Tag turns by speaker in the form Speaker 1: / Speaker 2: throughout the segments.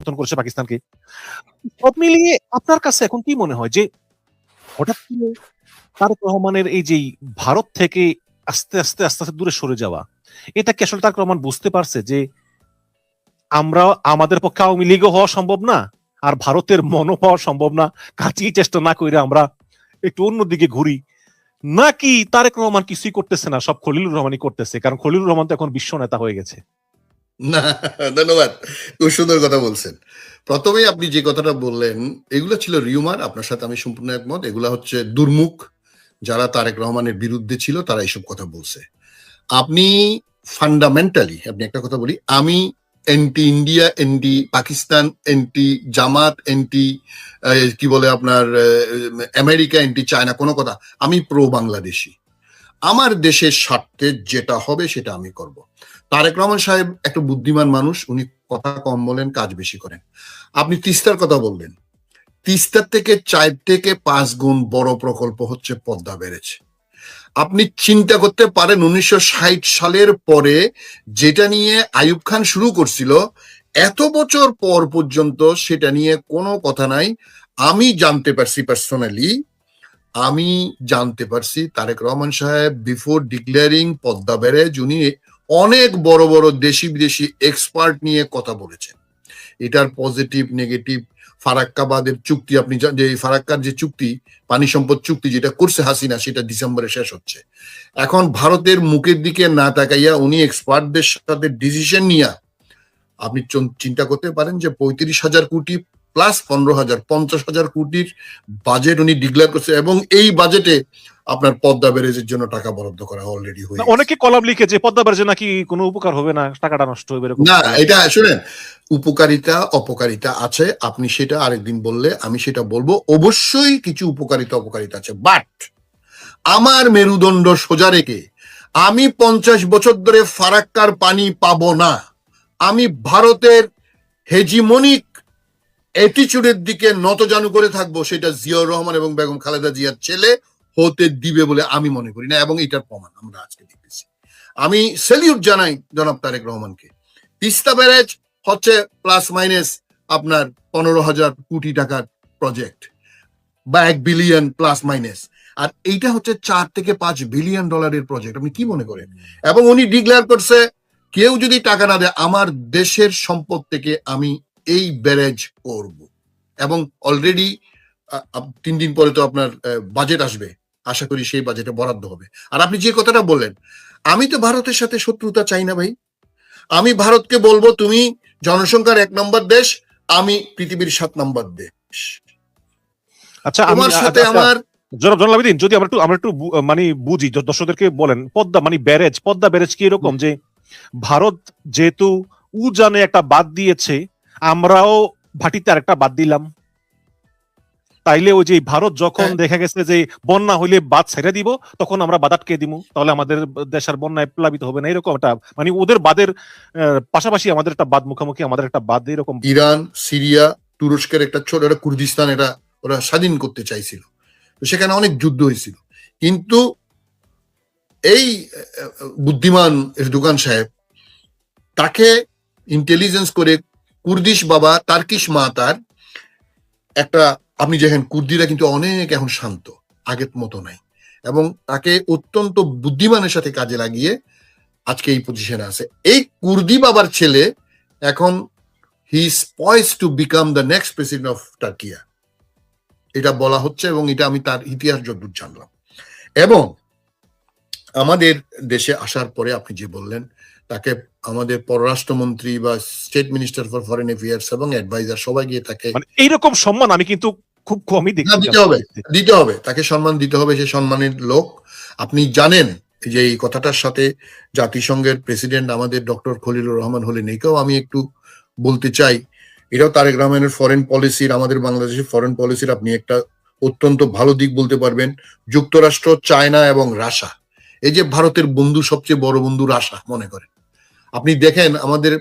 Speaker 1: সমর্থন করেছে পাকিস্তানকে। সব মিলিয়ে আপনার কাছে এখন কি মনে হয় যে হঠাৎ করে তারেক রহমানের এই যে ভারত থেকে আস্তে আস্তে আস্তে আস্তে দূরে সরে যাওয়া, এটা কি আসলে তারেক রহমান বুঝতে পারছে যে আমরা আমাদের পক্ষে আওয়ামী লীগও হওয়া সম্ভব না, আর ভারতের মনও পাওয়া সম্ভব না, কাজেই চেষ্টা না করে আমরা একটু অন্যদিকে ঘুরি, নাকি তারেক রহমান কিছুই করতেছে না, সব খলিলুর রহমানই করতেছে, কারণ খলিলুর রহমান তো এখন বিশ্ব নেতা হয়ে গেছে?
Speaker 2: না, ধন্যবাদ, খুব সুন্দর কথা বলছেন। প্রথমেই আপনি যে কথাটা বললেন এগুলো ছিল রিউমার, আপনার সাথে আমি সম্পূর্ণ একমত। এগুলা হচ্ছে দুর্মুখ, যারা তারেক রহমানের বিরুদ্ধে ছিল তারা এইসব কথা বলছে। আপনি ফান্ডামেন্টালি, আপনি একটা কথা বলি, আমি anti India, anti Pakistan, anti Jamaat, anti কি বলে আপনার আমেরিকা, এন্টি চায়না, কোনো কথা, আমি প্রো বাংলাদেশি। আমার দেশের স্বার্থে যেটা হবে সেটা আমি করব। তারেক রহমান সাহেব একটা বুদ্ধিমান মানুষ, উনি কথা কম বলেন, কাজ বেশি করেন। আপনি তিস্তার কথা বললেন, তিস্তার থেকে 4 থেকে 5 গুণ বড় প্রকল্প হচ্ছে পদ্মা ব্যারেজ। আপনি চিন্তা করতে পারেন 1960 সালের পরে যেটা নিয়ে আইয়ুব খান শুরু করছিল, এত বছর পর পর্যন্ত সেটা নিয়ে কোনো কথা নাই। আমি জানতে পারছি পার্সোনালি, আমি জানতে পারছি তারেক রহমান সাহেব বিফোর ডিক্লেয়ারিং পদ্মা ব্যারেজ উনি অনেক বড় বড় দেশি বিদেশি এক্সপার্ট নিয়ে কথা বলেছেন। এটার পজিটিভ নেগেটিভ, ফারাক্কাবাদের চুক্তি, আপনি যে ফারাক্কার যে চুক্তি, পানি সম্পদ চুক্তি যেটা করছে হাসিনা, সেটা ডিসেম্বরে শেষ হচ্ছে। এখন ভারতের মুখের দিকে না তাকাইয়া উনি এক্সপার্টদের সাথে ডিসিশন নিয়ে, আপনি চিন্তা করতে পারেন যে 35,000 কোটি প্লাস 15,000, 50,000 কোটির বাজেট উনি ডিক্লেয়ার করছে, এবং এই বাজেটে আপনার পদ্মা ব্যারেজের জন্য টাকা বরাদ্দ করা অলরেডি হয়ে গেছে।
Speaker 1: অনেকে কলাম লিখে যে পদ্মা ব্যারেজে নাকি কোনো উপকার হবে না, টাকাটা নষ্ট হবে,
Speaker 2: না, এটা শুনেন, উপকারিতা অপকারিতা আছে, আপনি সেটা আরেকদিন বললে আমি সেটা বলবো। অবশ্যই কিছু উপকারিতা অপকারিতা আছে, বাট আমার মেরুদণ্ড সোজা রেখে আমি 50 বছর ধরে ফারাক্কার পানি পাবো না, আমি ভারতের হেজিমনিক অ্যাটিটিউডের দিকে নতজানু করে থাকবো, সেটা জিয়াউর রহমান এবং বেগম খালেদা জিয়ার ছেলে হতে দিবে বলে আমি মনে করি না, এবং এটার প্রমাণ আমরা আজকে দেখতেছি। আমি স্যালিউট জানাই জনাব তারেক রহমানকে। তিস্তা ব্যারেজ হচ্ছে প্লাস মাইনাস আপনার 15,000 কোটি টাকার প্রজেক্ট, বা 1 বিলিয়ন প্লাস মাইনাস, আর এইটা হচ্ছে 4 থেকে 5 বিলিয়ন ডলারের প্রজেক্ট। আপনি কি মনে করেন? এবং উনি ডিক্লেয়ার করছে কেউ যদি টাকা না দেয় আমার দেশের সম্পদ থেকে আমি এই ব্যারেজ করব, এবং অলরেডি 3 দিন পরে তো আপনার বাজেট আসবে, আশা করি সেই বাজেটে বরাদ্দ হবে। আর আপনি যে কথাটা বললেন, আমি তো ভারতের সাথে শত্রুতা চাই না ভাই। আমি ভারতকে বলবো তুমি জনসংখ্যার 1 নম্বর দেশ, আমি পৃথিবীর 7 নম্বর দেশ।
Speaker 1: আচ্ছা,
Speaker 2: আমার সাথে আমার
Speaker 1: জনাব আবিদিন, যদি আমরা একটু মানে বুঝি, দর্শকদেরকে বলেন, পদ্মা মানে পদ্মা ব্যারেজ কি এরকম যে ভারত যেহেতু উজানে একটা বাদ দিয়েছে, আমরাও ভাটিতে আরেকটা বাদ দিলাম, তাইলে ওই যে ভারত যখন দেখা গেছে যে বন্যা হইলে বাদ ছেড়ে দিব, তখন আমরা বাদ আটকে দিব, তাহলে আমাদের দেশের বন্যায় প্লাবিত হবে না, এরকম একটা মানে ওদের বাদের পাশাপাশি আমাদের একটা বাদ, মুখোমুখি আমাদের একটা বাদ, এরকম।
Speaker 2: ইরান, সিরিয়া, তুরস্কের একটা ছোট একটা কুর্দিস্তান, এটা ওরা স্বাধীন করতে চাইছিল, তো সেখানে অনেক যুদ্ধ হয়েছিল। কিন্তু এই বুদ্ধিমান এরদোগান সাহেব, তাকে ইন্টেলিজেন্স করে কুর্দিশ বাবা, তার্কিশ মা তার একটা, আপনি দেখেন কুর্দিরা কিন্তু অনেক এখন শান্ত, আগের মতো নাই, এবং তাকে অত্যন্ত বুদ্ধিমানের সাথে কাজে লাগিয়ে আজকে এই পজিশনে আছে। এই কুর্দি বাবার ছেলে এখন he is poised to become the next president of Turkiye, এটা বলা হচ্ছে, এবং এটা আমি তার ইতিহাস যতদূর জানলাম। এবং আমাদের দেশে আসার পরে আপনি যে বললেন, তাকে আমাদের পররাষ্ট্রমন্ত্রী বা state minister for foreign affairs এবং অ্যাডভাইজার সবাই গিয়ে তাকে,
Speaker 1: মানে এইরকম সম্মান আমি কিন্তু খুব কমই দেখি।
Speaker 2: দিতে হবে, তাকে সম্মান দিতে হবে, সে সম্মানের লোক। আপনি জানেন যে এই কথাটার সাথে জাতিসংঘের প্রেসিডেন্ট আমাদের ডক্টর খলিলুর রহমান হলেন, এটাও আমি একটু বলতে চাই। এটাও তারেক রহমানের ফরেন পলিসির, আমাদের বাংলাদেশের ফরেন পলিসির আপনি একটা অত্যন্ত ভালো দিক বলতে পারবেন। যুক্তরাষ্ট্র, চায়না এবং রাশিয়া, এই যে ভারতের বন্ধু, সবচেয়ে বড় বন্ধু রাশিয়া মনে করেন, আপনি দেখেন আমাদের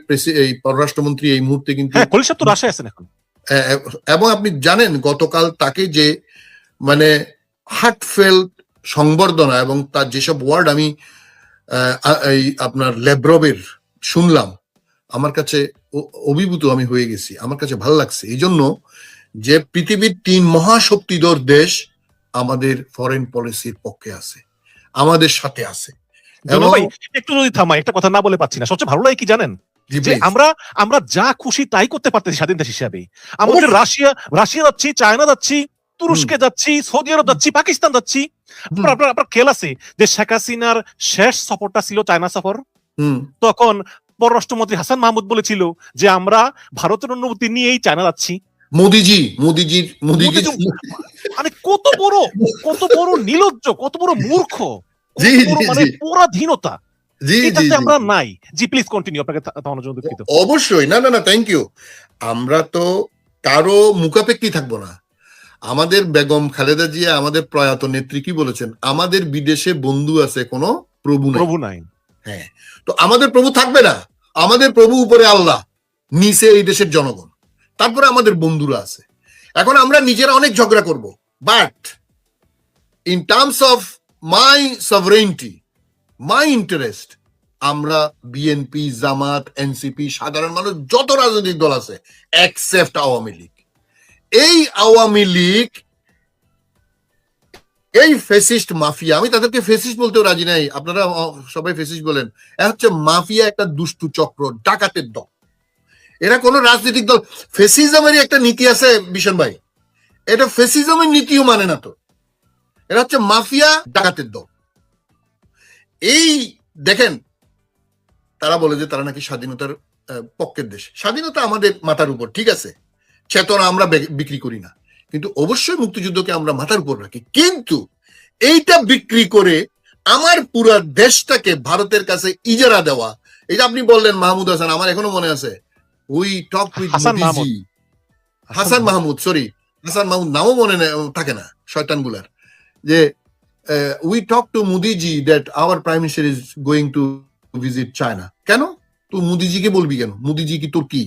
Speaker 2: এই পররাষ্ট্রমন্ত্রী এই মুহূর্তে কিন্তু
Speaker 1: রাশিয়ায় আছেন এখন,
Speaker 2: এবং আপনি জানেন গতকাল তাকে যে মানে হার্টফেল্ট সংবর্ধনা এবং তার যেসব ওয়ার্ড আমি এই আপনার লেব্রভের শুনলাম, আমার কাছে অভিভূত আমি হয়ে গেছি, আমার কাছে ভালো লাগছে এই জন্য যে পৃথিবীর 3 মহাশক্তিধর দেশ আমাদের ফরেন পলিসির পক্ষে আছে, আমাদের সাথে আছে।
Speaker 1: জনাব ভাই একটু যদি থামাই, একটা কথা না বলে পাচ্ছি না। সবচেয়ে ভালো লাগে কি জানেন, যে আমরা যা খুশি তাই করতে পারতেছি স্বাধীন দেশ হিসাবে। আমাদের রাশিয়া যাচ্ছি, চায়না যাচ্ছি, তুরস্কে যাচ্ছি, সৌদি আরব যাচ্ছি, পাকিস্তান যাচ্ছি। আপনার খেয়াল আছে যে শেখ হাসিনার শেষ সফরটা ছিল চায়না সফর। তখন পররাষ্ট্রমন্ত্রী হাসান মাহমুদ বলেছিল যে আমরা ভারতের অনুমতি নিয়েই চায়না যাচ্ছি। মোদিজি মানে কত বড় নির্লজ্জ, কত বড় মূর্খ, মানে পরাধীনতা। এটাতে আমরা নাই। জি প্লিজ কন্টিনিউ, আপনাকে থামানোর জন্য দুঃখিত।
Speaker 2: অবশ্যই, না না না, থ্যাংক ইউ। আমরা তো কারো মুখাপেক্ষী থাকবো না। আমাদের বেগম খালেদা জিয়া, আমাদের প্রয়াত নেত্রী কি বলেছেন, আমাদের বিদেশে বন্ধু আছে, কোনো প্রভু নাই। হ্যাঁ, তো আমাদের প্রভু থাকবে না, আমাদের প্রভু উপরে আল্লাহ, নিচে এই দেশের জনগণ, তারপরে আমাদের বন্ধুরা আছে। এখন আমরা নিজেরা অনেক ঝগড়া করব, but in terms of my সভরেনিটি, my interest, আমরা বিএনপি, জামাত, এনসিপি, সাধারণ মানুষ, যত রাজনৈতিক দল আছে এক্সেপ্ট আওয়ামী লীগ, এই আওয়ামী লীগ, এই ফেসিস্ট মাফিয়া, আমি তাদেরকে ফেসিস্ট বলতেও রাজি নাই, আপনারা সবাই ফেসিস্ট বলেন, এরা হচ্ছে মাফিয়া, একটা দুষ্টু চক্র, ডাকাতের দল। এরা কোন রাজনৈতিক দল, ফেসিজমেরই একটা নীতি আছে বিশন ভাই, এটা ফেসিজমের নীতিও মানে না তো। এরা হচ্ছে মাফিয়া, ডাকাতের দল। এই দেখেন, তারা বলে যে তারা নাকি স্বাধীনতার পক্ষের দেশ। স্বাধীনতা আমাদের মাথার উপর, ঠিক আছে, চেতনা আমরা বিক্রি করি না, কিন্তু অবশ্যই মুক্তিযুদ্ধকে আমরা মাথার উপর রাখি। কিন্তু এইটা বিক্রি করে আমার পুরো দেশটাকে ভারতের কাছে ইজারা দেওয়া, এটা আপনি বললেন মাহমুদ হাসান, আমার এখনো মনে আছে, we talk with Modiji, Hasan Mahmud, sorry Hasan Mahmud নামও মনে থাকে না শয়তান গুলার, যে we talk to Modiji that our prime minister is going to visit China. কেন তুই মোদিজিকে বলবি কেন? মোদিজি কি তোর কি?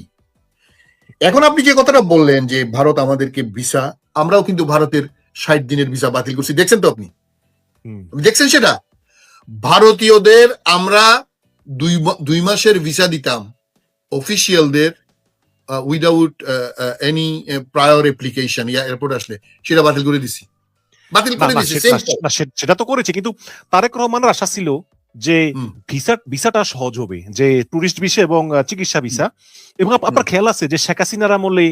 Speaker 2: এখন আপনি যে কথাটা বললেন যে ভারত আমাদেরকে ভিসা, আমরাও কিন্তু ভারতের 60 দিনের ভিসা বাতিল করছি, দেখছেন তো আপনি? দেখছেন সেটা? ভারতীয়দের আমরা 2 মাসের ভিসা দিতাম অফিসিয়ালদের, without any prior application, airport আসলে সেটা বাতিল করে দিছি।
Speaker 1: সেটা তো করেছে, কিন্তু তারেক রহমানের আশা ছিল যে ভিসাটা সহজ হবে, যে টুরিস্ট ভিসা এবং চিকিৎসা ভিসা। এবং আপনার খেয়াল আছে যে শেখ হাসিনার আমলে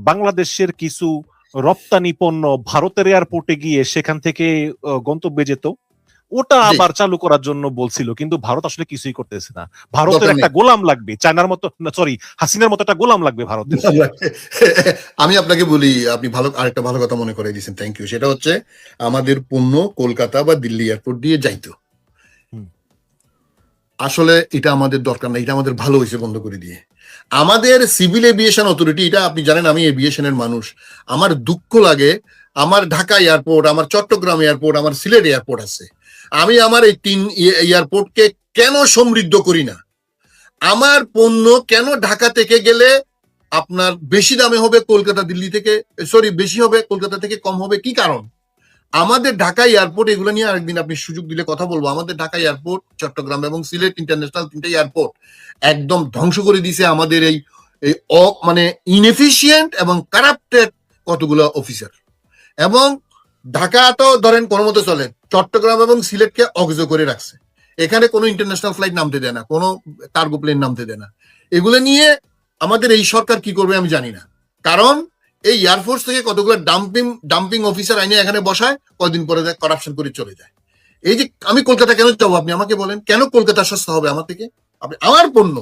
Speaker 1: বাংলাদেশের কিছু রপ্তানি পণ্য ভারতের এয়ারপোর্টে গিয়ে সেখান থেকে গন্তব্যে যেত, ওটা আবার চালু করার জন্য বলছিল, কিন্তু ভারত আসলে কিছুই করতেছে না। ভারতের একটা গোলাম লাগবে, চায়নার মতো, সরি হাসিনার মতো একটা গোলাম লাগবে ভারতের।
Speaker 2: আমি আপনাকে বলি, আপনি আরেকটা ভালো কথা মনে করে দিয়েছেন, থ্যাংক ইউ। সেটা হচ্ছে আমাদের পণ্য কলকাতা বা দিল্লি এয়ারপোর্ট দিয়ে যাইতো। আসলে এটা আমাদের দরকার না, এটা আমাদের ভালো হয়েছে বন্ধ করে দিয়ে। আমাদের সিভিল এভিয়েশন অথরিটি, এটা আপনি জানেন আমি এভিয়েশনের মানুষ, আমার দুঃখ লাগে, আমার ঢাকা এয়ারপোর্ট, আমার চট্টগ্রাম এয়ারপোর্ট, আমার সিলেট এয়ারপোর্ট আছে, আমি আমার এই 3 এয়ারপোর্টকে কেন সমৃদ্ধ করি না? আমার পণ্য কেন ঢাকা থেকে গেলে আপনার বেশি দামে হবে কলকাতা দিল্লি থেকে, সরি বেশি হবে কলকাতা থেকে কম হবে? কি কারণ? আমাদের ঢাকা এয়ারপোর্ট, এগুলো নিয়ে আরেকদিন আপনি সুযোগ দিলে কথা বলবো। আমাদের ঢাকা এয়ারপোর্ট, চট্টগ্রাম এবং সিলেট ইন্টারন্যাশনাল 3টা এয়ারপোর্ট একদম ধ্বংস করে দিয়েছে আমাদের এই মানে ইনএফিশিয়েন্ট এবং কারাপ্টেড কতগুলো অফিসার। এবং ঢাকা তো ধরেন কোনো মতো চলে, চট্টগ্রাম এবং সিলেটকে অগজ করে রাখছে, এখানে কোনো ইন্টারন্যাশনাল ফ্লাইট নামতে দেয় না, কোনো কার্গো প্লেন নামতে দেয় না। এগুলো নিয়ে আমাদের এই সরকার কি করবে আমি জানি না, কারণ এই এয়ারফোর্স থেকে কতগুলো ডাম্পিং অফিসার আইনে এখানে বসায়, কদিন পরে করাপশন করে চলে যায়। এই যে আমি কলকাতা কেন যাবো, আপনি আমাকে বলেন, কেন কলকাতা সস্তা হবে আমার থেকে? আপনি আমার পণ্য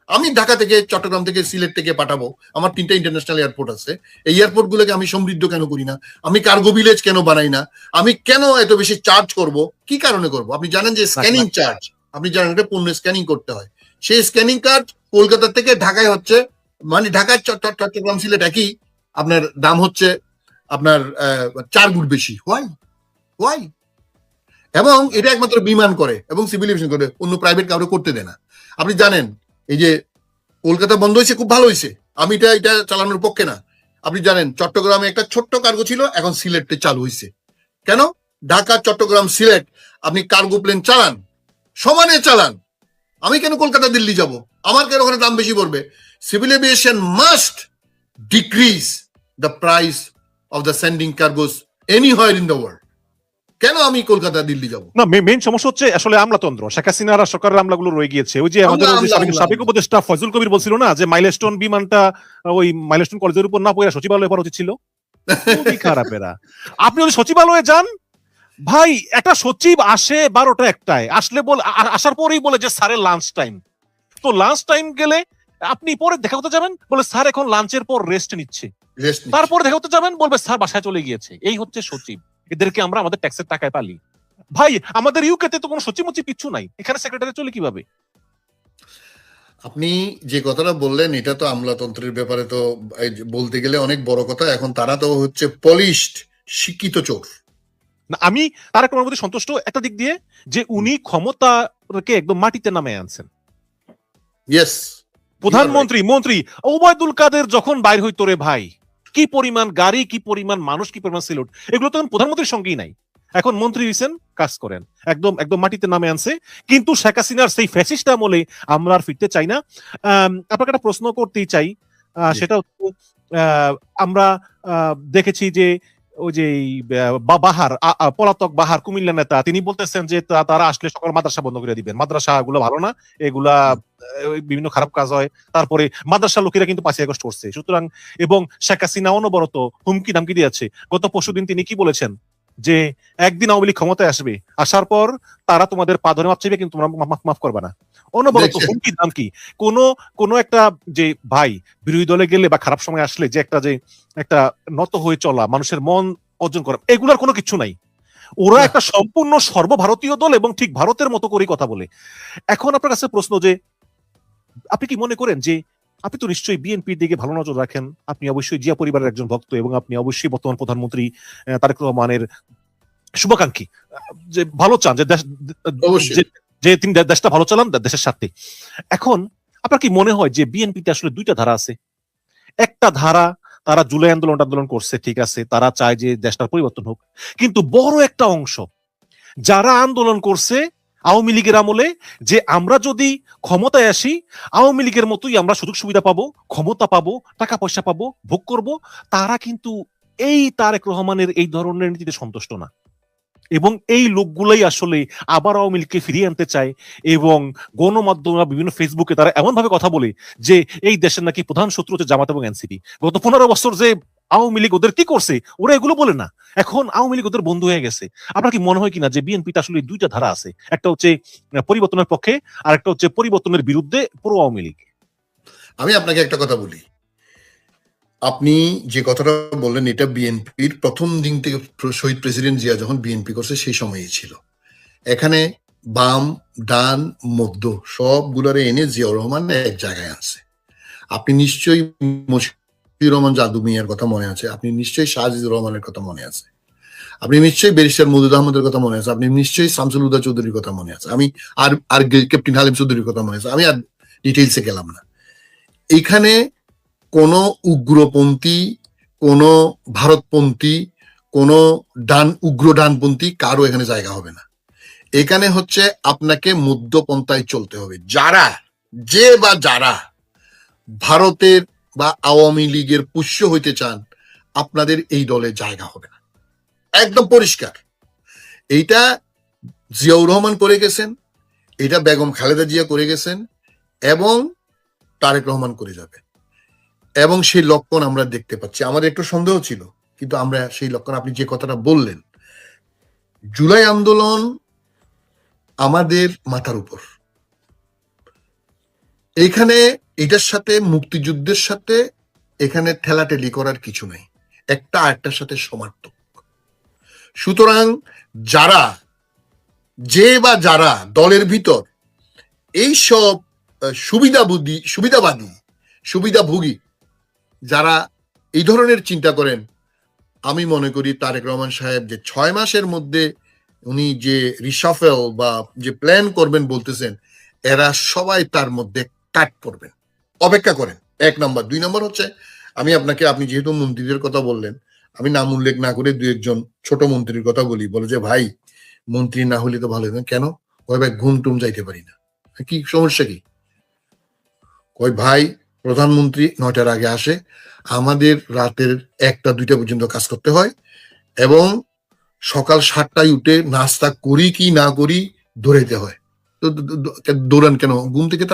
Speaker 2: আমি ঢাকা থেকে, চট্টগ্রাম থেকে, সিলেট থেকে পাঠাবো, আমার 3টা ইন্টারন্যাশনাল এয়ারপোর্ট আছে, এই এয়ারপোর্ট গুলোকে আমি সমৃদ্ধ কেন করি না? আমি কার্গো ভিলেজ কেন বানাই না? আমি কেন এত বেশি চার্জ করব? কি কারণে করব? আপনি জানেন যে স্ক্যানিং চার্জ, আপনি জানেন এটা পণ্য স্ক্যানিং করতে হয়, সেই স্ক্যানিং কার্ড কলকাতা থেকে ঢাকায় হচ্ছে, মানে ঢাকায় চট্টগ্রাম সিলেট একই, আপনার দাম হচ্ছে আপনার 4 গুণ বেশি। হোয়াই? এবং এটা একমাত্র বিমান করে এবং সিভিল এভিয়েশন করে, অন্য প্রাইভেট কাউকে করতে দেয় না। আপনি জানেন এই যে কলকাতা বন্ধ হয়েছে, খুব ভালো হয়েছে, আমি এটা চালানোর পক্ষে না। আপনি জানেন চট্টগ্রামে একটা ছোট্ট কার্গো ছিল, এখন সিলেটে চালু হয়েছে। কেন? ঢাকা, চট্টগ্রাম, সিলেট আপনি কার্গো প্লেন চালান, সমানে চালান, আমি কেন কলকাতা দিল্লি যাব? আমার কেন ওখানে দাম বেশি পড়বে? Civil aviation must decrease the price of the sending cargoes anywhere in the world. কেন আমি কলকাতা দিল্লি যাব?
Speaker 1: না, মেইন সমস্যা হচ্ছে আসলে আমলাতন্ত্র। শেখ হাসিনার আর সরকারের আমলাগুলো রয়ে গিয়েছে। ওই যে আমাদের সাবেক উপদেষ্টা ফয়জুল কবির বলছিল না যে মাইলস্টোন বিমানটা ওই মাইলস্টোন কলেজের উপর না পড়ে সচিবালয়ে পড়া উচিত ছিল। খুবই খারাপ এরা। আপনি যদি সচিবালয়ে যান, ভাই একটা সচিব আসে 12টা 1টায়, আসলে আসার পরেই বলে যে স্যারের লাঞ্চ টাইম। তো লাঞ্চ টাইম গেলে আপনি পরে দেখা করতে যাবেন, বলে স্যার এখন লাঞ্চের পর রেস্ট নিচ্ছে। তারপরে দেখা করতে যাবেন, বলবে স্যার বাসায় চলে গিয়েছে। এই হচ্ছে সচিব। এদেরকে আমরা আমাদের ট্যাক্সের টাকায় পালি। ভাই আমাদের ইউকেতে তো কোনো সচিব মচিব কিচ্ছু নাই, এখানে সেক্রেটারি চলে কিভাবে?
Speaker 2: আপনি যে কথাটা বললেন এটা তো আমলাতন্ত্রের ব্যাপারে তো বলতে গেলে অনেক বড় কথা। এখন তারা তো হচ্ছে পলিশড শিক্ষিত চোর।
Speaker 1: না, আমি তারেক রহমানের প্রতি সন্তুষ্ট একটা দিক দিয়ে যে উনি ক্ষমতাকে একদম মাটিতে নামে আনছেন।
Speaker 2: ইয়েস,
Speaker 1: প্রধানমন্ত্রী মন্ত্রী ওবায়দুল কাদের যখন বাইর হইতো রে ভাই, কি পরিমাণ গাড়ি, কি পরিমাণ মানুষ, কি পরিমাণ সিলুট, এগুলো তো প্রধানমন্ত্রীর সঙ্গেই নাই। এখন মন্ত্রী হইছেন, কাজ করেন, একদম একদম মাটিতে নামে আনছে। কিন্তু শেখ হাসিনার সেই ফ্যাসিস্ট আমলে আমরা আর ফিরতে চাই না। আপনাকে একটা প্রশ্ন করতেই চাই, সেটা হচ্ছে আমরা দেখেছি যে ওই যে বাহার পলাতক বাহার কুমিল্লা নেতা, তিনি বলতেছেন যে তারা আসলে সকল মাদ্রাসা বন্ধ করে দিবেন, মাদ্রাসা গুলো ভালো না, এগুলা বিভিন্ন খারাপ কাজ হয়। তারপরে মাদ্রাসা লোকেরা কিন্তু 5ই আগস্ট করছে, সুতরাং এবং শেখ হাসিনা অনবরত হুমকি ধামকি দিয়েছে। গত পরশুদিন তিনি কি বলেছেন যে একদিন আওয়ামী লীগ ক্ষমতায় আসবে, আসার পর তারা তোমাদের পা ধরে মাপ চাইবে কিন্তু তোমরা মাফ করবে না। অনবরত হুমকি ধামকি। কোন একটা যে ভাই বিরোধী দলে গেলে বা খারাপ সময় আসলে যে একটা নত হয়ে চলা, মানুষের মন অর্জন করা, এগুলার কোনো কিছু নাই। ওরা একটা সম্পূর্ণ সর্বভারতীয় দল এবং ঠিক ভারতের মতো করে কথা বলে। এখন আপনার কাছে প্রশ্ন যে আপনি কি মনে করেন যে আপনি তো নিশ্চয়ই বিএনপির দিকে ভালো নজর রাখেন, আপনি অবশ্যই জিয়া পরিবারের একজন ভক্ত এবং আপনি অবশ্যই বর্তমান প্রধানমন্ত্রী তারেক রহমানের শুভাকাঙ্ক্ষী, যে ভালো চান, যে তিনি দেশটা ভালো চালান দেশের স্বার্থে। এখন আপনার কি মনে হয় যে বিএনপিতে আসলে দুইটা ধারা আছে? একটা ধারা তারা জুলাই আন্দোলন করছে, ঠিক আছে, তারা চায় যে দেশটার পরিবর্তন হোক, কিন্তু বড় একটা অংশ যারা আন্দোলন করছে আওয়ামী লীগের আমলে, যে আমরা যদি ক্ষমতায় আসি আওয়ামী লীগের মতোই আমরা সুযোগ সুবিধা পাবো, ক্ষমতা পাবো, টাকা পয়সা পাবো, ভোগ করব, তারা কিন্তু এই তারেক রহমানের এই ধরনের নীতিতে সন্তুষ্ট না। এবং এই লোকগুলাই আসলে আবার আওয়ামী লীগকে ফিরিয়ে আনতে চায় এবং গণমাধ্যম বিভিন্ন ফেসবুকে তারা এমন ভাবে কথা বলে যে এই দেশের নাকি প্রধান শত্রু হচ্ছে জামাত এবং এনসিপি। গত 15 বছর যে আওয়ামী লীগ ওদের কি করছে ওরা এগুলো বলে না, এখন আওয়ামী লীগ ওদের বন্ধু হয়ে গেছে। আপনার কি মনে হয় কিনা যে বিএনপিতে আসলে দুইটা ধারা আছে, একটা হচ্ছে পরিবর্তনের পক্ষে আর একটা হচ্ছে পরিবর্তনের বিরুদ্ধে পুরো আওয়ামী লীগ?
Speaker 2: আমি আপনাকে একটা কথা বলি, আপনি যে কথাটা বললেন এটা বিএনপির প্রথম দিন থেকে শহীদ প্রেসিডেন্ট জিয়া যখন বিএনপি করছে সেই সময়ই ছিল। এখানে বাম ডান মধ্য সবগুলারে এনে জিয়াউর রহমান এক জায়গায় আছে। আপনি নিশ্চয়ই মশিউর রহমান জাদু মিয়ার কথা মনে আছে, আপনি নিশ্চয়ই শাহজিদুর রহমানের কথা মনে আছে, আপনি নিশ্চয়ই ব্যারিস্টার মওদুদ আহমদের কথা মনে আছে, আপনি নিশ্চয়ই শামসুল হুদা চৌধুরীর কথা মনে আছে, আমি আর ক্যাপ্টেন হালিম চৌধুরীর কথা মনে আছে, আমি আর ডিটেইলসে গেলাম না। এখানে কোন উগ্রপন্থী, কোন ভারতপন্থী, কোন উগ্র ডানপন্থী কারো এখানে জায়গা হবে না। এখানে হচ্ছে আপনাকে মধ্যপন্থায় চলতে হবে। যারা ভারতের বা আওয়ামী লীগের পুষ্য হইতে চান আপনাদের এই দলে জায়গা হবে না, একদম পরিষ্কার। এইটা জিয়াউর রহমান করে গেছেন, এটা বেগম খালেদা জিয়া করে গেছেন এবং তারেক রহমান করে যাবে, এবং সেই লক্ষণ আমরা দেখতে পাচ্ছি। আমাদের একটু সন্দেহ ছিল কিন্তু আমরা সেই লক্ষণ, আপনি যে কথাটা বললেন, জুলাই আন্দোলন আমাদের মাথার উপর, এইখানে এটার সাথে মুক্তিযুদ্ধের সাথে এখানে ঠেলাঠেলি করার কিছু নেই, একটা আরেকটার সাথে সমার্থক। সুতরাং যারা দলের ভিতর এই সব সুবিধাভোগী যারা এই ধরনের চিন্তা করেন, আমি মনে করি তারেক রহমান সাহেব যে 6 মাসের মধ্যে উনি যে রিশাফেল বা যে প্ল্যান করবেন বলতেছেন, এরা সবাই তার মধ্যে কাট করবেন। অপেক্ষা করেন, 1 নম্বর। 2 নম্বর হচ্ছে, আপনি যেহেতু মন্ত্রীদের কথা বললেন, আমি নাম উল্লেখ না করে 2-1 ছোট মন্ত্রীর কথা বলি। বলে যে ভাই মন্ত্রী না হলে তো ভালো, কেন? কয় ভাই ঘুম টুম যাইতে পারি না। কি সমস্যা কি? কয় ভাই প্রধানমন্ত্রী 9টার আগে আসে, আমাদের রাতের 1টা 2টা পর্যন্ত কাজ করতে হয়, এবং সকাল 7টায় উঠে নাস্তা করি কি না করি দৌড়াইতে হয়। তো দৌড়ান কেন? ঘুম থেকে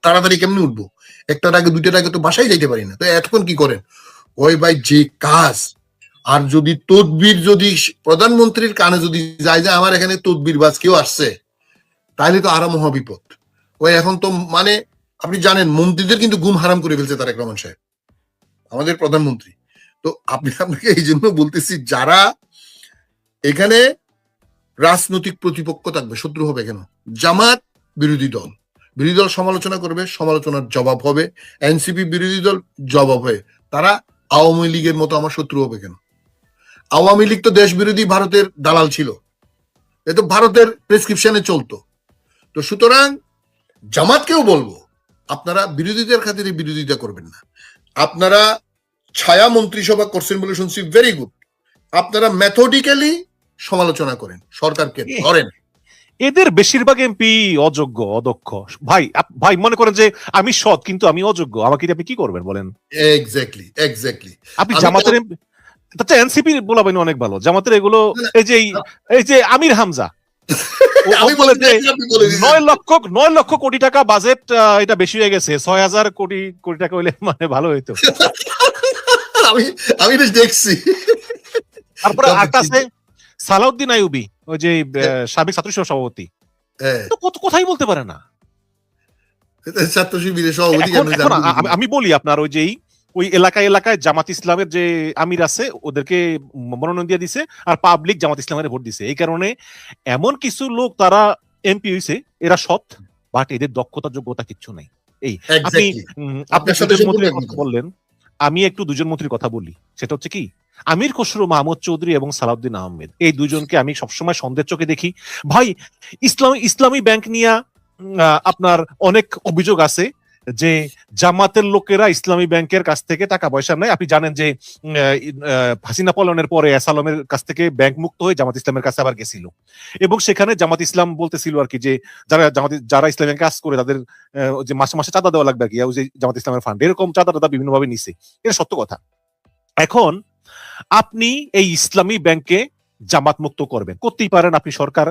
Speaker 2: তাড়াতাড়ি কেমনি উঠবো? 1টার আগে 2টার আগে তো বাসায় যাইতে পারি না। তো এতক্ষণ কি করেন? ওই ভাই যে কাজ, আর যদি তদবির যদি প্রধানমন্ত্রীর কানে যদি যায় যে আমার এখানে তদবির বাজ কেউ আসছে, তাহলে তো আরো মহাবিপদ। ওই এখন তো মানে আপনি জানেন মন্ত্রীদের কিন্তু ঘুম হারাম করে ফেলছে তারেক রহমান সাহেব, আমাদের প্রধানমন্ত্রী। তো আপনাকে এই জন্য বলতেছি, যারা এখানে রাজনৈতিক প্রতিপক্ষ থাকবে, শত্রু হবে কেন? জামাত বিরোধী দল, বিরোধী দল সমালোচনা করবে, সমালোচনার জবাব হবে। এনসিপি বিরোধী দল জবাব হয়ে তারা আওয়ামী লীগের মতো আমার শত্রু হবে কেন? আওয়ামী লীগ তো দেশ বিরোধী ভারতের দালাল ছিল, এ তো ভারতের প্রেসক্রিপশনে চলতো। তো সুতরাং জামাতকেও বলবো, আপনারা বিরোধীদের খাতিরে বিরোধিতা করবেন না। আপনারা ছায়া মন্ত্রিসভা করছেন বলে শুনছি, ভেরি গুড। আপনারা মেথডিক্যালি সমালোচনা করেন, সরকারকে ধরেন।
Speaker 1: এদের বেশিরভাগ এমপি অযোগ্য, অদক্ষ। ভাই ভাই মনে করেন যে আমি সৎ কিন্তু আমি অযোগ্য, আমাকে আপনি কি করবেন বলেন?
Speaker 2: Exactly exactly.
Speaker 1: আপনি জামাতের আচ্ছা এনসিপি বলাবেন অনেক ভালো, জামাতের এগুলো এই যে আমির হামজা
Speaker 2: আমি বলে যে
Speaker 1: 9 লক্ষ কোটি টাকা বাজেট, এটা বেশি হয়ে গেছে, 6,000 কোটি টাকা হইলে মানে ভালো হইতো।
Speaker 2: আমি আমি দেখছি।
Speaker 1: তারপরে আরেকটা আছে সালাউদ্দিন আইয়ুবী, ওই যে সাবেক ছাত্র সংসদ সভাপতি, তো কোথায় বলতে পারে না।
Speaker 2: ছাত্র শিবিরের সভাপতি।
Speaker 1: আমি বলি আপনার ওই এলাকায় জামাত ইসলামের যে আমির আছে ওদেরকে মনোনয়ন দিয়ে দিছে, আর পাবলিক জামাত ইসলামের ভোট দিছে। এই কারণে এমন কিছু লোক তারা এমপি হইছে, এরা সৎ, বাট এদের দক্ষতা যোগ্যতা কিচ্ছু নাই। এই আপনি বললেন, আমি একটু দুজন মন্ত্রীর কথা বলি, সেটা হচ্ছে কি আমির খসরু মাহমুদ চৌধুরী এবং সালাউদ্দিন আহমেদ। এই দুজনকে আমি সবসময় সন্দেহের চোখে দেখি। ভাই ইসলামী ব্যাংক নিয়ে আপনার অনেক অভিযোগ আছে যে জামাতের লোকেরা ইসলামী ব্যাংকের কাছ থেকে টাকা পয়সা নেয়। আপনি জানেন যে হাসিনা পলায়নের পরে আসালামের কাছ থেকে ব্যাংক মুক্ত হয়ে জামাত ইসলামের কাছে আবার গেছিল, এবং সেখানে জামাত ইসলাম বলতেছিল আর কি যে যারা ইসলামী ব্যাংকে কাজ করে তাদের যে মাসে মাসে চাঁদা দেওয়া লাগবে আর কি, যে জামাত ইসলামের ফান্ড, এরকম চাঁদা বিভিন্ন ভাবে নিছে। এটা সত্য কথা। এখন আপনি এই ইসলামী ব্যাংকে জামাত মুক্ত করবেন, করতেই পারেন আপনি সরকার,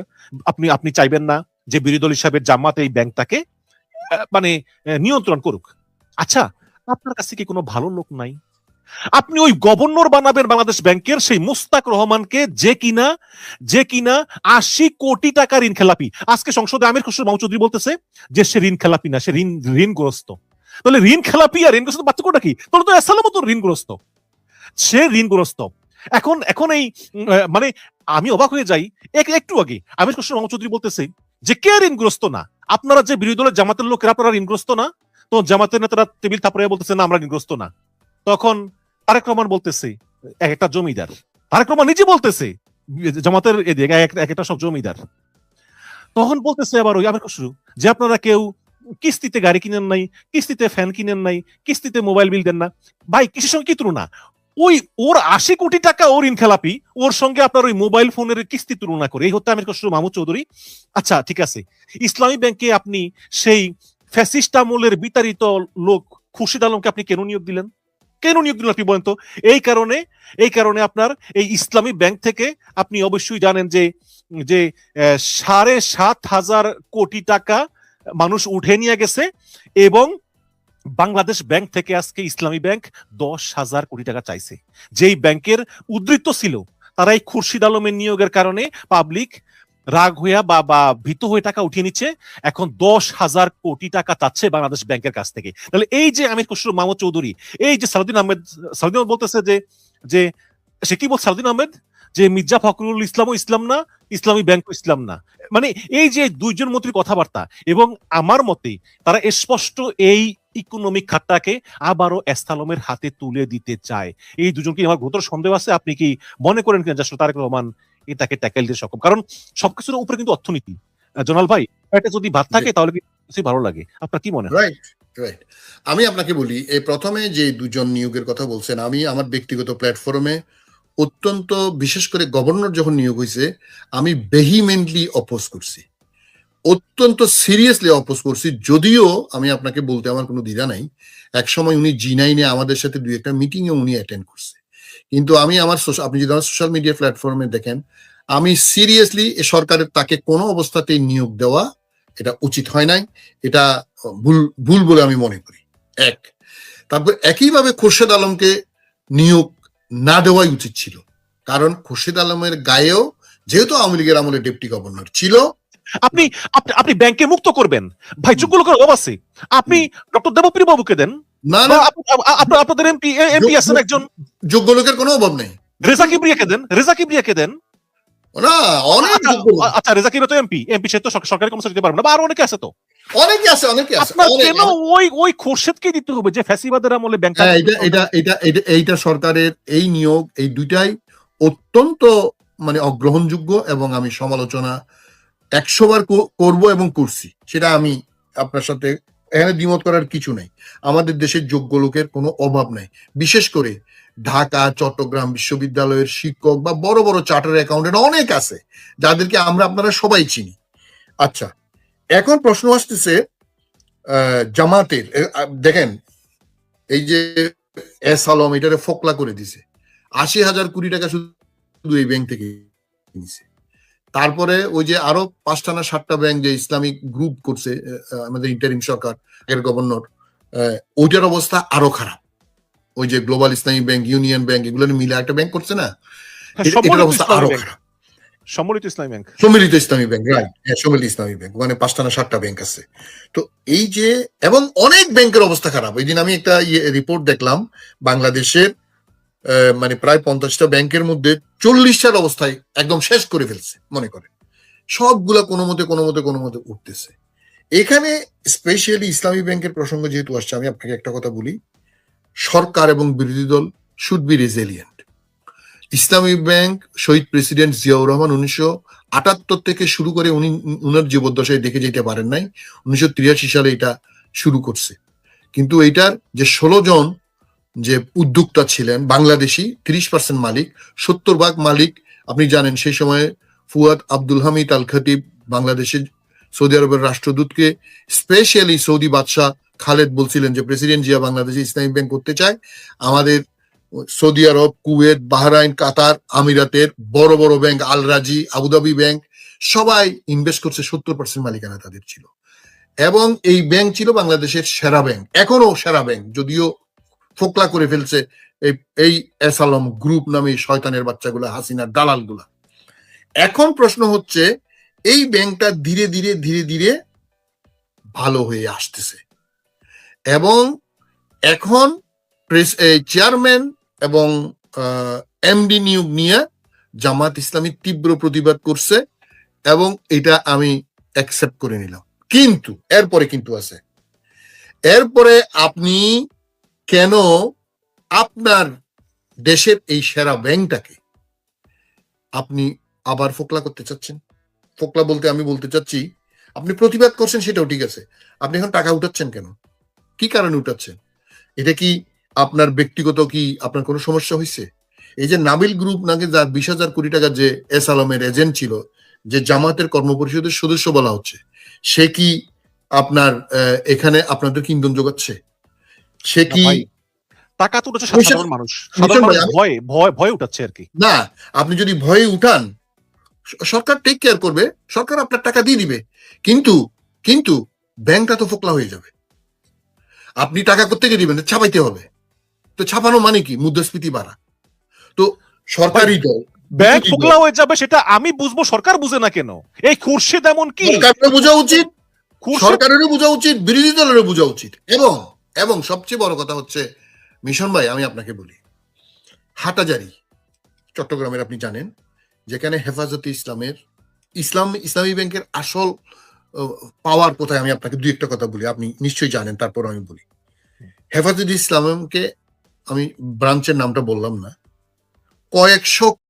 Speaker 1: আপনি চাইবেন না যে বিরোধী দল হিসাবে জামাত এই ব্যাংকটাকে মানে নিয়ন্ত্রণ করুক। আচ্ছা, আপনার কাছে কি কোনো ভালো লোক নাই? আপনি ওই গভর্নর বানাবেন বাংলাদেশ ব্যাংকের সেই মুস্তাক রহমানকে, যে কিনা 80 কোটি টাকা ঋণ খেলাপি। আজকে সংসদে আমির খসরু মাহমুদ চৌধুরী বলতেছে যে সে ঋণ খেলাপি না, সে ঋণগ্রস্ত। তাহলে ঋণ খেলাপি আর ঋণগ্রস্ত পার্থক্যটা কি? তাহলে তো এসালাম তো ঋণগ্রস্ত, সে ঋণগ্রস্ত। এখন এই মানে আমি অবাক হয়ে যাই, একটু আগে আমির খসরু মাহমুদ চৌধুরী বলতেছে যে কে ঋণগ্রস্ত না? আপনারা যে বিরোধী দলের জামাতের লোকেরা আপনারা ঋণগ্রস্ত না? তো জামাতের নেতারা টেবিল থাপড়াইয়া বলতেছে না আমরা ঋণগ্রস্ত না। তখন তারেক রহমান বলতেছে এক একটা জমিদার, তারেক রহমান নিজে বলতেছে জামাতের এদিকে এক একটা সব জমিদার। তখন বলতেছে আবার ওই আমির খসরু যে আপনারা কেউ কিস্তিতে গাড়ি কিনেন নাই, কিস্তিতে ফ্যান কিনেন নাই, কিস্তিতে মোবাইল বিল দেন না। ভাই কিসের সঙ্গে কি তুলনা? ওর 80 কোটি টাকা ওর ঋণ খেলাপি, ওর সঙ্গে আপনার ওই মোবাইল ফোনের কিস্তি তুলনা করে, এই হচ্ছে আমির খসরু মাহমুদ চৌধুরী। আচ্ছা ঠিক আছে, ইসলামী ব্যাংকে আপনি সেই ফ্যাসিস্ট আমলের বিতাড়িত লোক খুরশিদ আলমকে আপনি কেন নিয়োগ দিলেন? আপনি বলেন তো? এই কারণে আপনার এই ইসলামী ব্যাংক থেকে আপনি অবশ্যই জানেন যে 7,500 কোটি টাকা মানুষ উঠে নিয়ে গেছে, এবং বাংলাদেশ ব্যাংক থেকে আজকে ইসলামী ব্যাংক 10,000 কোটি টাকা চাইছে। যেই ব্যাংকের উদ্বৃত্ত ছিল, তারা এই খুরশিদ আলমের নিয়োগের কারণে পাবলিক রাগ হইয়া বা ভীত হয়ে টাকা উঠিয়ে নিচ্ছে। এখন 10,000 কোটি টাকা চাচ্ছে বাংলাদেশ ব্যাংকের কাছ থেকে। তাহলে এই যে আমির খসরু মাহমুদ চৌধুরী, এই যে সালাউদ্দিন আহমেদ বলতেছে যে সে কি বল সালাউদ্দিন আহমেদ যে মির্জা ফখরুল ইসলামও ইসলাম না, ইসলামী ব্যাংকও ইসলাম না। মানে এই যে দুইজন মন্ত্রীর কথাবার্তা, এবং আমার মতে তারা স্পষ্ট এই ইকোনমিক খাতটাকে আবারও এসলামের হাতে তুলে দিতে চায়। এই দুজনকে আমার গুরুতর সন্দেহ আছে। আপনি কি মনে করেন কিনা যে তারেক রহমান এটাকে ট্যাকেল দিতে সক্ষম? কারণ সবকিছুর উপরে কিন্তু অর্থনীতি। জোনাল ভাই, এটা যদি ভাত থাকে তাহলে কিছু ভালো লাগে। আপনার কি মনে হয়?
Speaker 2: রাইট। আমি আপনাকে বলি, এই প্রথমে যে দুজন নিয়োগের কথা বলছেন, আমি আমার ব্যক্তিগত প্ল্যাটফর্মে অত্যন্ত, বিশেষ করে গভর্নর যখন নিয়োগ হয়েছে, আমি ভেহিমেন্টলি অপোজ করছি। অত্যন্ত সিরিয়াসলি অপোজ করছি। যদিও আমি আপনাকে বলতে আমার কোনো দ্বিধা নাই, একসময় উনি G9 আমাদের সাথে দুই একটা মিটিং এ উনি অ্যাটেন্ড করছে। কিন্তু আমি আমার আপনি যদি আমার সোশ্যাল মিডিয়া প্ল্যাটফর্মে দেখেন, আমি সিরিয়াসলি সরকারের তাকে কোনো অবস্থাতেই নিয়োগ দেওয়া এটা উচিত হয় নাই, এটা ভুল ভুল বলে আমি মনে করি। এক, তারপর একইভাবে খোরশেদ আলমকে নিয়োগ না দেওয়াই উচিত ছিল, কারণ খোরশেদ আলমের গায়েও যেহেতু আওয়ামী লীগের আমলে ডেপুটি গভর্নর ছিল।
Speaker 1: আপনি আপনি আপনি ব্যাংকে মুক্ত করবেন ভাই, যোগ্য লোকের অভাব আছে। আপনি ডক্টর দেবপ্রিয় বাবুকে দেন,
Speaker 2: না
Speaker 1: বা
Speaker 2: না,
Speaker 1: আপনাদের এমপি আছেন একজন,
Speaker 2: যোগ্য লোকের কোনো অভাব নেই।
Speaker 1: রেজা কিবরিয়াকে দেন, রেজা কিবরিয়াকে দেন।
Speaker 2: না, অনেক যোগ্য লোক।
Speaker 1: আচ্ছা, রেজা কিবরিয়া তো এমপি, সে তো সরকারি কর্মচারী দিতে পারবে না, বা আরো অনেকে আছে তো।
Speaker 2: অনেকে আছে, অনেকে আছে।
Speaker 1: আপনার কেন ওই খোরশেদকে দিতে হবে যে ফ্যাসিবাদের আমলে ব্যাংক?
Speaker 2: হ্যাঁ, এইটা সরকারের এই নিয়োগ, এই দুইটাই অত্যন্ত মানে অগ্রহণযোগ্য, এবং আমি সমালোচনা 100 বার করব এবং করছি। সেটা আমি আপনার সাথে এখানে দ্বিমত করার কিছু নাই। আমাদের দেশের যোগ্য লোকের কোনো অভাব নাই, বিশেষ করে ঢাকা চট্টগ্রাম বিশ্ববিদ্যালয়ের শিক্ষক বা বড় বড় চার্টার অ্যাকাউন্টেন্ট অনেক আছে, যাদেরকে আপনারা সবাই চিনি। আচ্ছা, এখন প্রশ্ন আসতেছে জামাতের। দেখেন, এই যে এস আলম এটারে ফোকলা করে দিছে, 80,000 কোটি টাকা শুধু এই ব্যাংক থেকে নিছে। তারপরে ওই যে আরো 5টা না 7টা ব্যাংক যে ইসলামিক গ্রুপ করছে আমাদের ইন্টারিম সরকার এর গভর্নর, ওইটার অবস্থা আরো খারাপ। ওই যে global Islamic bank, union bank, এগুলো মিলে একটা ব্যাংক করছে না, এটার অবস্থা আরো খারাপ।
Speaker 1: সম্মিলিত ইসলামী ব্যাংক,
Speaker 2: সম্মিলিত ইসলামী ব্যাংক, রাইট, সম্মিলিত ইসলামী ব্যাংক, মানে 5টা না 7টা ব্যাংক আছে। তো এই যে, এবং অনেক ব্যাংকের অবস্থা খারাপ। ওই দিন আমি একটা রিপোর্ট দেখলাম, বাংলাদেশের মানে প্রায় 50টা ব্যাংকের মধ্যে 40টার অবস্থায় একদম শেষ করে ফেলছে মনে করেন। সবগুলা কোনো মতে উঠতেছে। এখানে স্পেশালি ইসলামী ব্যাংকের প্রসঙ্গ যেহেতু আসছে, আমি আপনাকে একটা কথা বলি, সরকার এবং বিরোধী দল should be resilient. Islami bank Shahid president Ziaur Rahman 1978 থেকে শুরু করে উনার জীবদ্দশায় দেখে যেতে পারেন নাই, 1983 সালে এটা শুরু করছে। কিন্তু এইটার যে 16 জন যে উদ্যোক্তা ছিলেন বাংলাদেশি, 30% মালিক, 70% মালিক আপনি জানেন। সেই সময়ে ফুয়াদ আব্দুল হামিদ আল খতিব বাংলাদেশের সৌদি আরবের রাষ্ট্রদূতকে স্পেশালি সৌদি বাদশাহ খালেদ বলছিলেন যে প্রেসিডেন্ট জিয়া বাংলাদেশে ইসলামিক ব্যাংক করতে চায়। আমাদের সৌদি আরব, কুয়েত, বাহরাইন, কাতার, আমিরাতের বড় বড় ব্যাংক, আল রাজি, আবুধাবি ব্যাংক, সবাই ইনভেস্ট করছে, 70% মালিকানা তাদের ছিল। এবং এই ব্যাংক ছিল বাংলাদেশের সেরা ব্যাংক, এখনো সেরা ব্যাংক, যদিও ফোকলা করে ফেলছে এই এস আলম গ্রুপ নামে শয়তানের বাচ্চাগুলা, হাসিনার দালাল গুলা। এখন প্রশ্ন হচ্ছে, এই ব্যাংকটা ধীরে ধীরে ভালো হয়ে আসতেছে, এবং এখন চেয়ারম্যান এবং এমডি নিয়োগ নিয়ে জামাত ইসলামী তীব্র প্রতিবাদ করছে, এবং এটা আমি অ্যাকসেপ্ট করে নিলাম। কিন্তু এরপরে কিন্তু আছে, এরপরে আপনি কেন আপনার দেশের এই সেরা ব্যাংকটাকে আপনি আবার ফোকলা করতে চাচ্ছেন? ফোকলা বলতে আমি বলতে চাচ্ছি, আপনি প্রতিবাদ করছেন সেটাও ঠিক আছে, আপনি এখন টাকা উঠাচ্ছেন কেন? কি কারণে উঠাচ্ছেন? এটা কি আপনার ব্যক্তিগত, কি আপনার কোনো সমস্যা হয়েছে? এই যে নাবিল গ্রুপ নাকি, যার 20,000 কোটি টাকা যে এস আলমের এজেন্ট ছিল, যে জামাতের কর্মপরিষদের সদস্য বলা হচ্ছে, সে কি আপনার এখানে আপনাদের কি ইন্ধন যোগাচ্ছে? সে কি
Speaker 1: টাকা তো উঠেছে সাধারণ মানুষ, ভয় উঠাচ্ছে আর কি।
Speaker 2: না, আপনি যদি ভয়ে উঠান, সরকার টেক কেয়ার করবে, সরকার আপনার টাকা দিয়ে দিবে, কিন্তু ব্যাংকটা তো ফোকলা হয়ে যাবে। আপনি টাকা কোত্থেকে দিবেন? ছাপাইতে হবে। তো ছাপানো মানে কি? মুদ্রাস্ফীতি বাড়া। তো সরকারি দল
Speaker 1: ব্যাংক ফোকলা হয়ে যাবে, সেটা আমি বুঝবো, সরকার বুঝে না কেন? এই খুরশিদ এমন কি?
Speaker 2: সরকারেরও বোঝা উচিত, সরকারেরও বোঝা উচিত, বিরোধী দলেরও বোঝা উচিত। এবং সবচেয়ে বড় কথা হচ্ছে, মিশন ভাই আমি আপনাকে বলি, হাটাজারি চট্টগ্রামের আপনি জানেন, যেখানে হেফাজতে ইসলামী ব্যাংকের আসল পাওয়ার কোথায়, আমি আপনাকে দুই একটা কথা বলি, আপনি নিশ্চয়ই জানেন, তারপর আমি বলি। হেফাজতে ইসলামকে, আমি ব্রাঞ্চের নামটা বললাম না, কয়েকশো